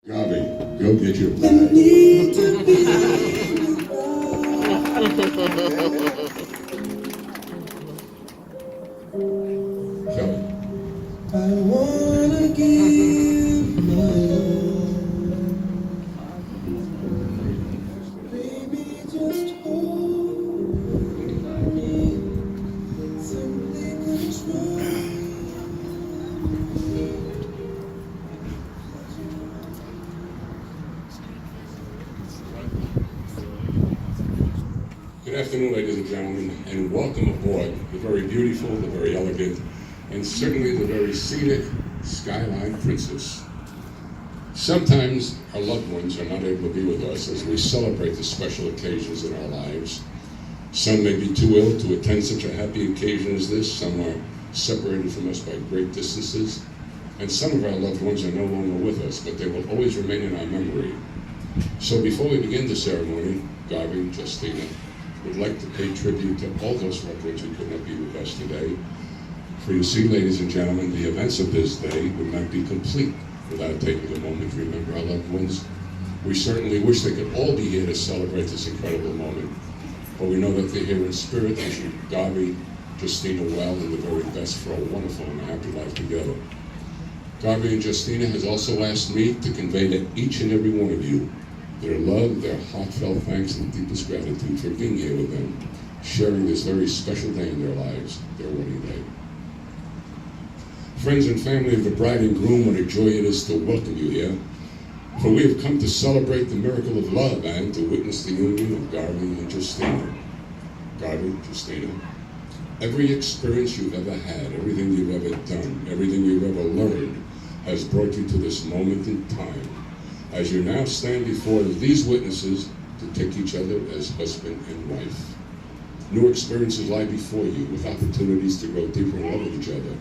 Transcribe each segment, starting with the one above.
Garvey, go get your You bride. need to be Kelly. I wanna give my all. Baby, just hold me. Simply control. Good afternoon, ladies and gentlemen, and welcome aboard the very beautiful, the very elegant, and certainly the very scenic Skyline Princess. Sometimes our loved ones are not able to be with us as we celebrate the special occasions in our lives. Some may be too ill to attend such a happy occasion as this. Some are separated from us by great distances. And some of our loved ones are no longer with us, but they will always remain in our memory. So before we begin the ceremony, Garvey, Justinah, would like to pay tribute to all those loved ones who could not be with us today. For you see, ladies and gentlemen, the events of this day would not be complete without taking a moment to remember our loved ones. We certainly wish they could all be here to celebrate this incredible moment, but we know that they're here in spirit. They should Garvey, Justinah well, and the very best for a wonderful and happy life together. Garvey and Justinah has also asked me to convey to each and every one of you their love, their heartfelt thanks, and deepest gratitude for being here with them, sharing this very special day in their lives, their wedding day. Friends and family of the bride and groom, what a joy it is to welcome you here, for we have come to celebrate the miracle of love and to witness the union of Garvey and Justinah. Garvey, Justinah, every experience you've ever had, everything you've ever done, everything you've ever learned has brought you to this moment in time, as you now stand before these witnesses to take each other as husband and wife. New experiences lie before you with opportunities to grow deeper in love with each other.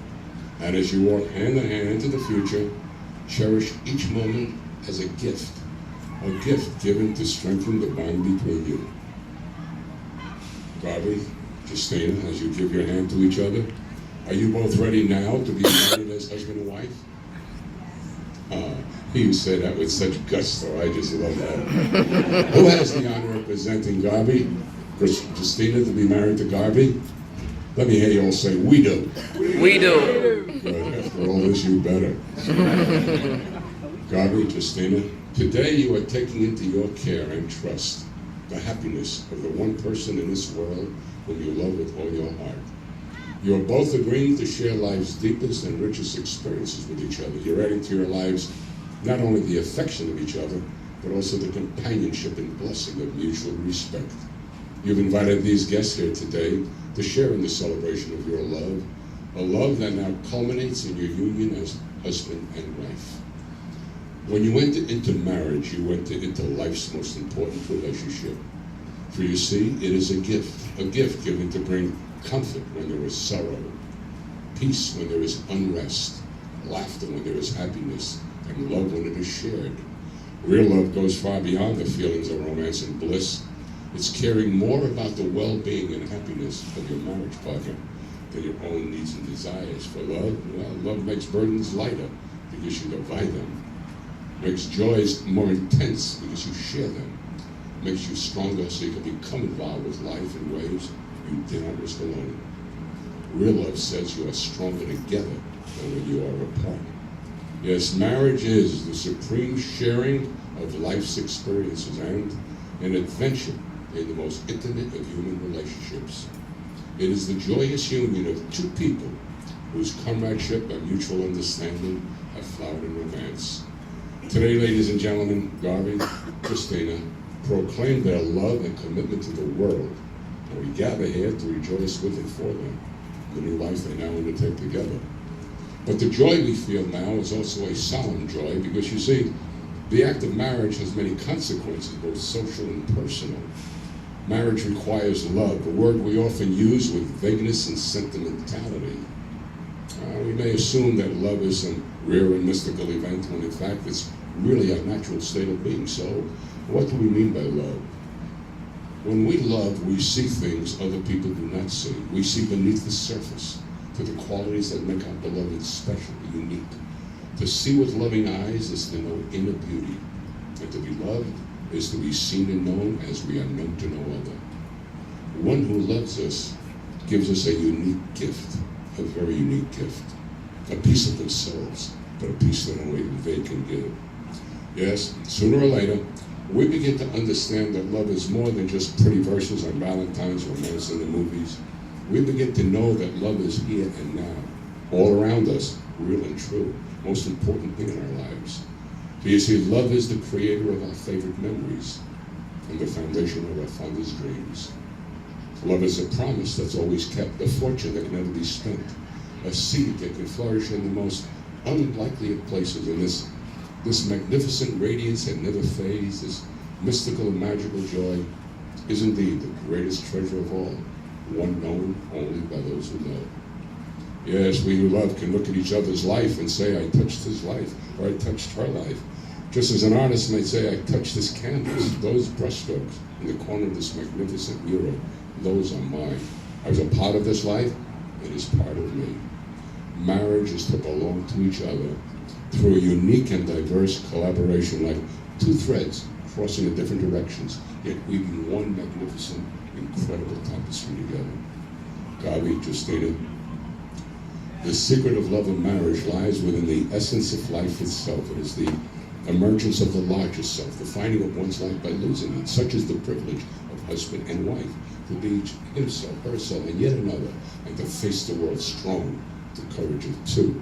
And as you walk hand in hand into the future, cherish each moment as a gift given to strengthen the bond between you. Garvey, Justinah, as you give your hand to each other, are you both ready now to be married as husband and wife? You say that with such gusto. I just love that. Who has the honor of presenting Garvey, Justinah, to be married to Garvey? Let me hear you all say, we do. We do. Good. After all this, you better. Garvey, Justinah, today you are taking into your care and trust the happiness of the one person in this world whom you love with all your heart. You are both agreeing to share life's deepest and richest experiences with each other. You're adding to your lives not only the affection of each other, but also the companionship and blessing of mutual respect. You've invited these guests here today to share in the celebration of your love, a love that now culminates in your union as husband and wife. When you enter into marriage, you enter into life's most important relationship. For you see, it is a gift given to bring comfort when there is sorrow, peace when there is unrest, laughter when there is happiness, and love when it is shared. Real love goes far beyond the feelings of romance and bliss. It's caring more about the well-being and happiness of your marriage partner than your own needs and desires. For love, well, love makes burdens lighter because you divide them, makes joys more intense because you share them, makes you stronger so you can become involved with life in ways you did not risk alone. Real love says you are stronger together than when you are apart. Yes, marriage is the supreme sharing of life's experiences and an adventure in the most intimate of human relationships. It is the joyous union of two people whose comradeship and mutual understanding have flowered in romance. Today, ladies and gentlemen, Garvey, Justinah proclaim their love and commitment to the world, and we gather here to rejoice with and for them, the new life they now undertake together. But the joy we feel now is also a solemn joy because, you see, the act of marriage has many consequences, both social and personal. Marriage requires love, a word we often use with vagueness and sentimentality. We may assume that love is some rare and mystical event when in fact it's really our natural state of being. So what do we mean by love? When we love, we see things other people do not see. We see beneath the surface to the qualities that make our beloved special, unique. To see with loving eyes is to know inner beauty, and to be loved is to be seen and known as we are known to no other. One who loves us gives us a unique gift, a very unique gift, a piece of themselves, but a piece that only they can give. Yes, sooner or later, we begin to understand that love is more than just pretty verses on Valentine's, romance in the movies. We begin to know that love is here and now, all around us, real and true, most important thing in our lives. So you see, love is the creator of our favorite memories and the foundation of our fondest dreams. Love is a promise that's always kept, a fortune that can never be spent, a seed that can flourish in the most unlikely of places, and this magnificent radiance that never fades, this mystical and magical joy, is indeed the greatest treasure of all, one known only by those who know. Yes, we who love can look at each other's life and say, I touched his life, or I touched her life. Just as an artist might say, I touched this canvas, those brushstrokes in the corner of this magnificent mural, those are mine. I was a part of this life, it is part of me. Marriage is to belong to each other through a unique and diverse collaboration, like two threads crossing in different directions, yet weaving one magnificent, incredible tapestry together. Garvey, Justinah, the secret of love and marriage lies within the essence of life itself. It is the emergence of the larger self, the finding of one's life by losing it. Such is the privilege of husband and wife, to be himself, herself, and yet another, and to face the world strong, the courage of two.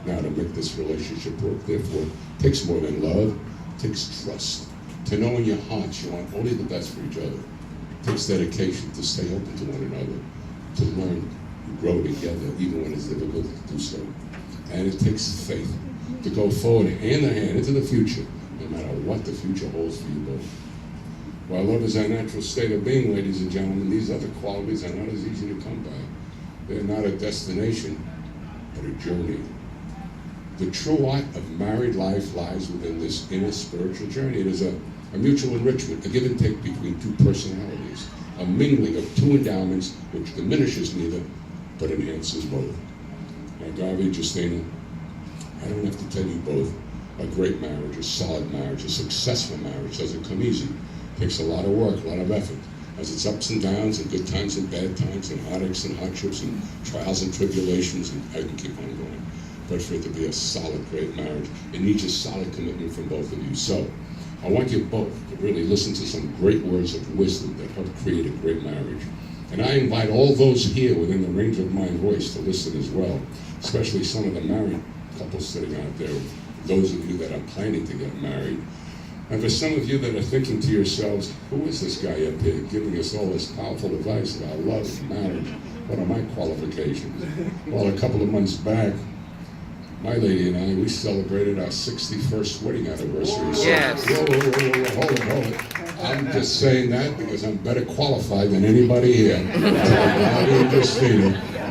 Now, to make this relationship work, therefore, takes more than love, takes trust. To know in your hearts you want only the best for each other. Takes dedication to stay open to one another, to learn and grow together, even when it's difficult to do so. And it takes faith to go forward hand in hand into the future, no matter what the future holds for you both. While love is our natural state of being, ladies and gentlemen, these other qualities are not as easy to come by. They're not a destination, but a journey. The true art of married life lies within this inner spiritual journey. It is a mutual enrichment, a give and take between two personalities, a mingling of two endowments which diminishes neither, but enhances both. Now, Garvey, Justinah, I don't have to tell you both, a great marriage, a solid marriage, a successful marriage doesn't come easy. It takes a lot of work, a lot of effort. Has its ups and downs, and good times and bad times, and heartaches and hardships, and trials and tribulations, and I can keep on going. But for it to be a solid, great marriage, it needs a solid commitment from both of you. So, I want you both to really listen to some great words of wisdom that help create a great marriage. And I invite all those here within the range of my voice to listen as well, especially some of the married couples sitting out there, those of you that are planning to get married. And for some of you that are thinking to yourselves, who is this guy up here giving us all this powerful advice about love and marriage? What are my qualifications? Well, a couple of months back, my lady and I, we celebrated our 61st wedding anniversary. So, Yes. Whoa, hold it. I'm just saying that because I'm better qualified than anybody here.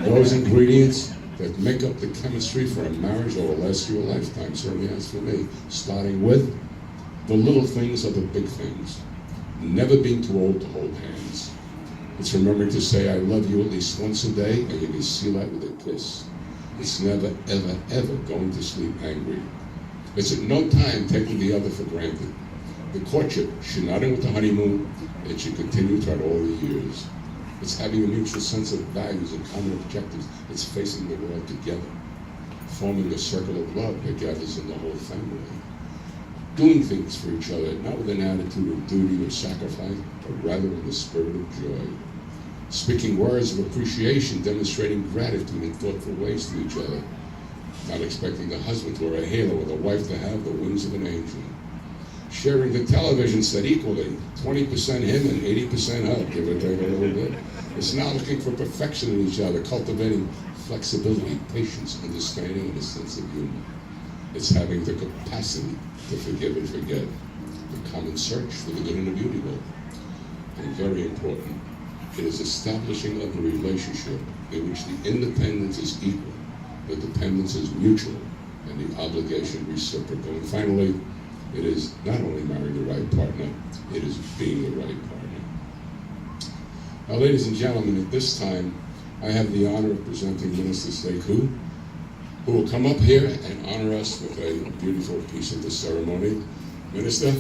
Those ingredients that make up the chemistry for a marriage that will last you a lifetime, certainly has for me. Starting with the little things are the big things. Never being too old to hold hands. It's remembering to say I love you at least once a day, and you can seal that with a kiss. It's never, ever, ever going to sleep angry. It's at no time taking the other for granted. The courtship should not end with the honeymoon. It should continue throughout all the years. It's having a mutual sense of values and common objectives. It's facing the world together, forming a circle of love that gathers in the whole family. Doing things for each other, not with an attitude of duty or sacrifice, but rather in the spirit of joy. Speaking words of appreciation, demonstrating gratitude in thoughtful ways to each other. Not expecting the husband to wear a halo or the wife to have the wings of an angel. Sharing the television set equally, 20% him and 80% her, give or take a little bit. It's not looking for perfection in each other, cultivating flexibility, patience, understanding, and a sense of humor. It's having the capacity to forgive and forget, the common search for the good and the beautiful. And very important, it is establishing of a relationship in which the independence is equal, the dependence is mutual, and the obligation reciprocal. And finally, it is not only marrying the right partner, it is being the right partner. Now, ladies and gentlemen, at this time, I have the honor of presenting Minister Sekou, who will come up here and honor us with a beautiful piece of the ceremony. Minister,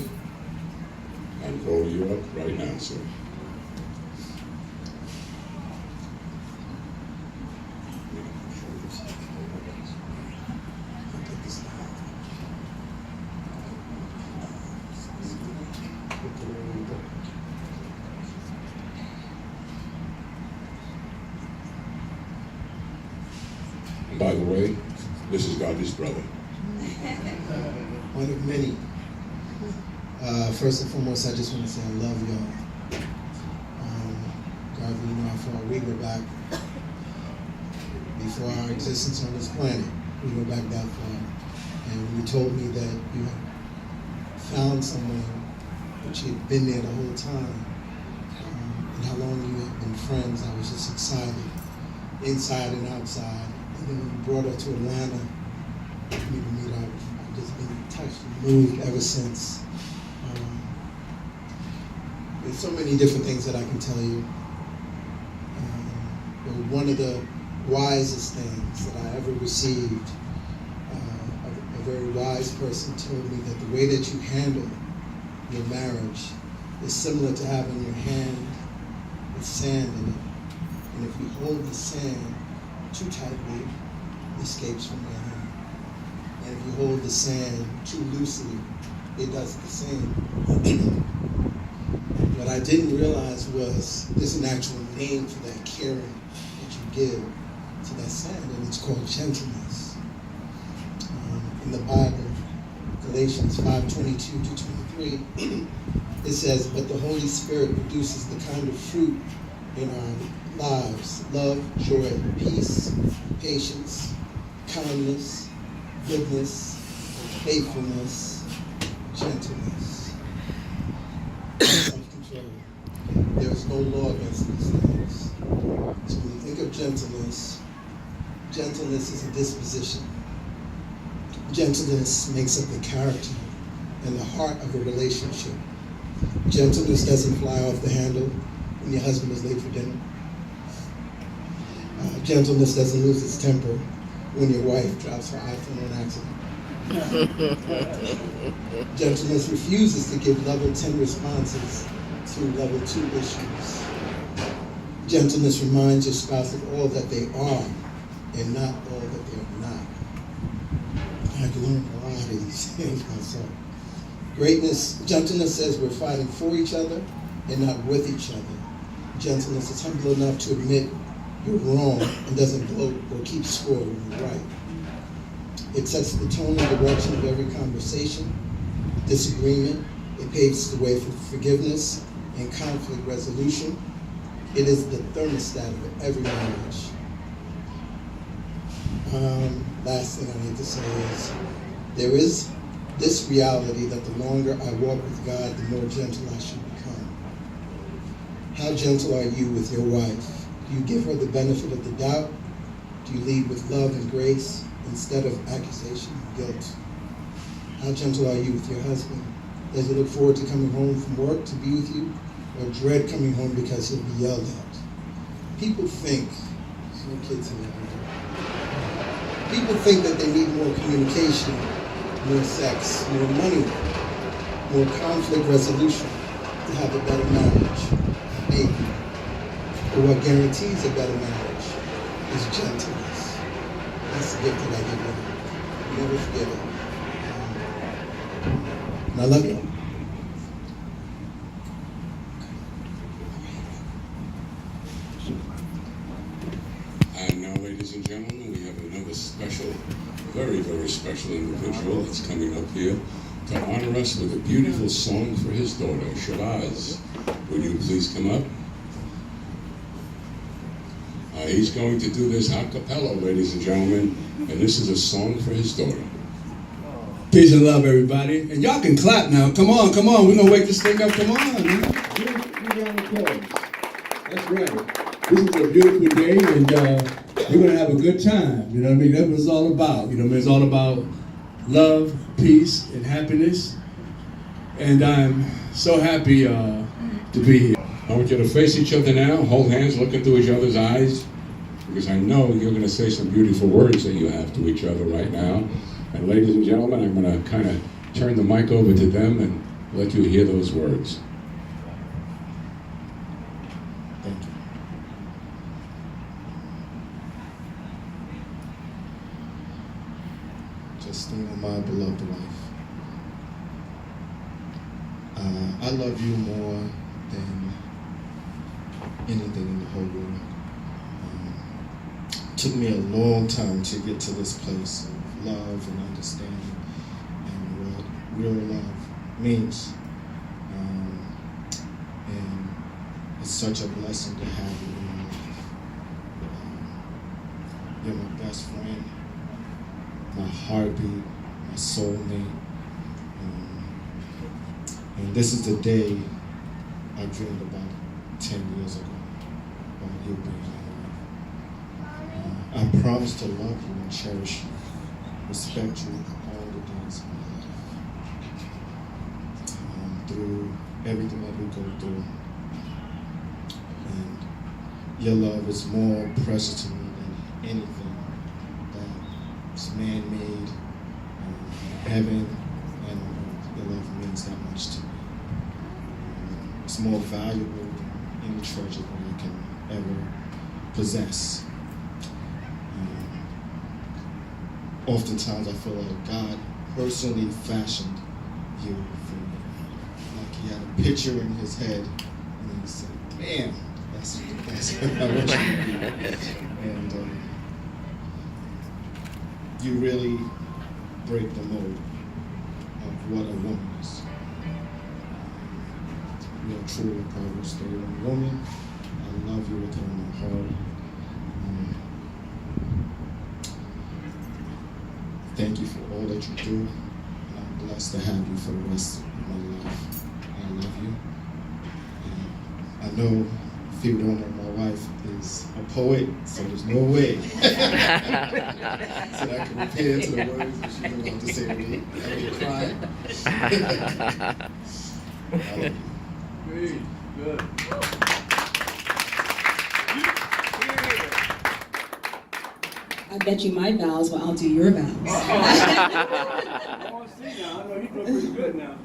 I'm calling you up right now, sir. And by the way, this is Garvey's brother. One of many. First and foremost, I just want to say I love y'all. Garvey, you know how far we go back. Before our existence on this planet, we go back that far. And when you told me that you had found someone, but you had been there the whole time, and how long you had been friends, I was just excited, inside and outside. And then when you brought her to Atlanta for me to meet her, I've just been touched and moved ever since. There's so many different things that I can tell you. But one of the wisest things that I ever received, a very wise person told me that the way that you handle your marriage is similar to having your hand with sand in it. And if you hold the sand too tightly, it escapes from your hand. And if you hold the sand too loosely, it does the same. What I didn't realize was there's an actual name for that caring that you give to that sand, and it's called gentleness. In the Bible, Galatians 5:22-23, it says, "But the Holy Spirit produces the kind of fruit in our lives: love, joy, peace, patience, kindness, goodness, faithfulness, gentleness, self-control." There is no law against these things. So when you think of gentleness, gentleness is a disposition. Gentleness makes up the character and the heart of a relationship. Gentleness doesn't fly off the handle when your husband is late for dinner. Gentleness doesn't lose its temper when your wife drops her iPhone on accident. Gentleness refuses to give level 10 responses to level 2 issues. Gentleness reminds your spouse of all that they are and not all that they are not. I had to learn a lot of these things myself. Gentleness says we're fighting for each other and not with each other. Gentleness is humble enough to admit you're wrong and doesn't gloat or keep score when you're right. It sets the tone and direction of every conversation, disagreement. It paves the way for forgiveness and conflict resolution. It is the thermostat of every marriage. Last thing I need to say is there is this reality that the longer I walk with God, the more gentle I should become. How gentle are you with your wife? Do you give her the benefit of the doubt? Do you lead with love and grace instead of accusation and guilt? How gentle are you with your husband? Does he look forward to coming home from work to be with you, or dread coming home because he'll be yelled at? People think, there's no kids in there. People think that they need more communication, more sex, more money, more conflict resolution to have a better marriage. Maybe. But what guarantees a better marriage is gentleness. That's the gift that I give you. Never forget it. And I love you. And now, ladies and gentlemen, we have another special, very, very special individual that's coming up here to honor us with a beautiful song for his daughter, Shabazz. Would you please come up? He's going to do this a cappella, ladies and gentlemen, and this is a song for his daughter. Peace and love, everybody. And y'all can clap now. Come on, come on. We're going to wake this thing up. Come on, man. That's right. This is a beautiful day, and we're going to have a good time. You know what I mean? That's what it's all about. You know what I mean? It's all about love, peace, and happiness. And I'm so happy to be here. I want you to face each other now, hold hands, look into each other's eyes. because I know you're going to say some beautiful words that you have to each other right now. And ladies and gentlemen, I'm going to kind of turn the mic over to them and let you hear those words. Thank you. Justinah, my beloved wife, I love you more than anything in the whole world. Took me a long time to get to this place of love and understanding and what real love means. And it's such a blessing to have you in my life. You're my best friend, my heartbeat, my soulmate. And this is the day I dreamed about 10 years ago, about you being my wife. I promise to love you and cherish you, respect you all the days of my life. Through everything that we go through. And your love is more precious to me than anything that's man-made, heaven and earth. Your love means that much to me. It's more valuable than any treasure that I can ever possess. Oftentimes I feel like God personally fashioned you for me. Like he had a picture in his head and then he said, "Damn, that's what I want you to be." And you really break the mold of what a woman is. You are truly a powerful stolen woman. I love you with all my heart. Thank you for all that you do. And I'm blessed to have you for the rest of my life. I love you. And I know if you don't know, my wife is a poet, so there's no way that I can prepare to the words that she's about to say to me. I will cry. I love you. Great, good. I bet you my vows will outdo your vows. I want to see now. I know you're doing pretty good now.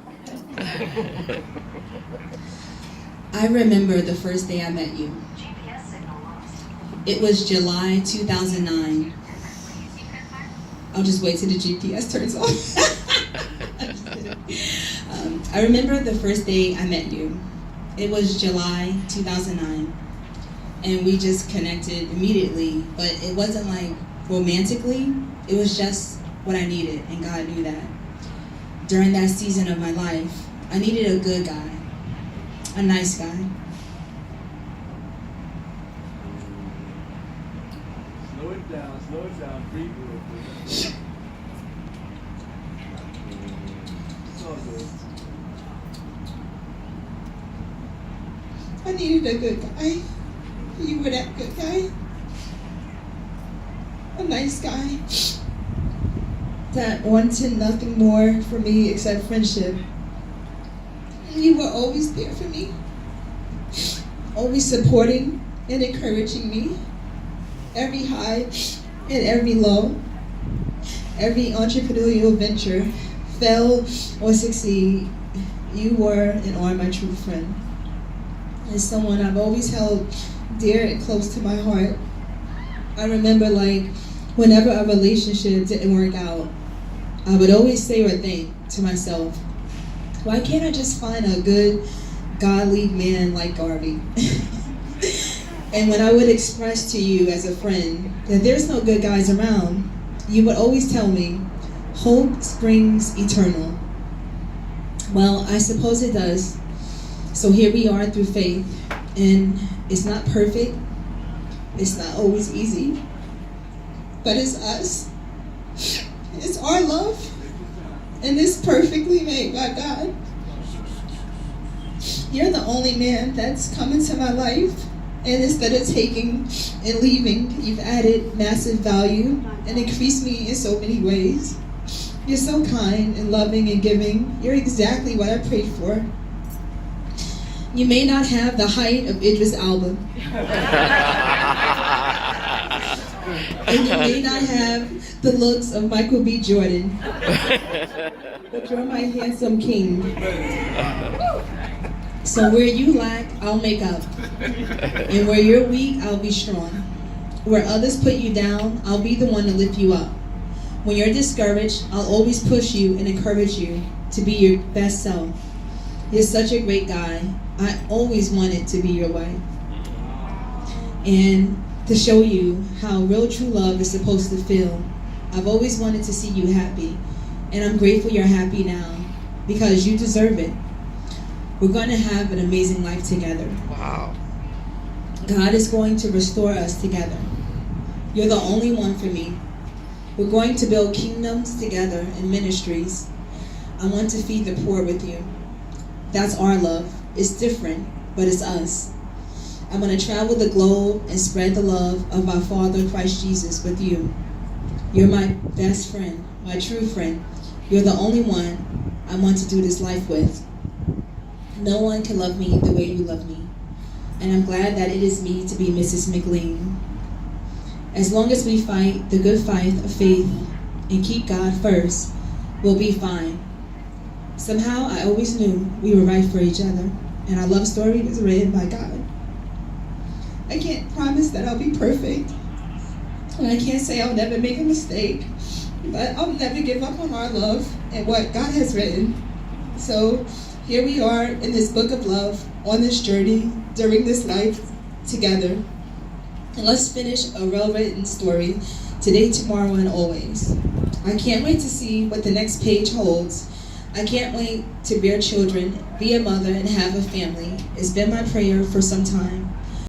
I remember the first day I met you. It was July 2009. I'll just wait till the GPS turns off. I remember the first day I met you. It was July 2009. And we just connected immediately, but it wasn't like romantically. It was just what I needed, and God knew that. During that season of my life, I needed a good guy, a nice guy. Slow it down, breathe real quick. It's all good. I needed a good guy. You were that good guy. A nice guy that wanted nothing more for me except friendship. You were always there for me, always supporting and encouraging me. Every high and every low, every entrepreneurial venture, fail or succeed, you were and are my true friend. As someone I've always held dear and close to my heart. I remember whenever a relationship didn't work out, I would always say or think to myself, why can't I just find a good, godly man like Garvey? And when I would express to you as a friend that there's no good guys around, you would always tell me, hope springs eternal. Well, I suppose it does. So here we are through faith, and it's not perfect, it's not always easy, but it's us. It's our love, and it's perfectly made by God. You're the only man that's come into my life, and instead of taking and leaving, you've added massive value and increased me in so many ways. You're so kind and loving and giving. You're exactly what I prayed for. You may not have the height of Idris Elba. And you may not have the looks of Michael B. Jordan, but you're my handsome king. So where you lack, I'll make up. And where you're weak, I'll be strong. Where others put you down, I'll be the one to lift you up. When you're discouraged, I'll always push you and encourage you to be your best self. You're such a great guy. I always wanted to be your wife. And to show you how real true love is supposed to feel, I've always wanted to see you happy. And I'm grateful you're happy now because you deserve it. We're going to have an amazing life together. Wow. God is going to restore us together. You're the only one for me. We're going to build kingdoms together and ministries. I want to feed the poor with you. That's our love. It's different, but it's us. I'm going to travel the globe and spread the love of our Father Christ Jesus with you. You're my best friend, my true friend. You're the only one I want to do this life with. No one can love me the way you love me. And I'm glad that it is me to be Mrs. McLean. As long as we fight the good fight of faith and keep God first, we'll be fine. Somehow I always knew we were right for each other, and our love story was written by God. I can't promise that I'll be perfect, and I can't say I'll never make a mistake, but I'll never give up on our love and what God has written. So here we are in this book of love, on this journey, during this life together. And let's finish a well-written story today, tomorrow, and always. I can't wait to see what the next page holds. I can't wait to bear children, be a mother, and have a family. It's been my prayer for some time.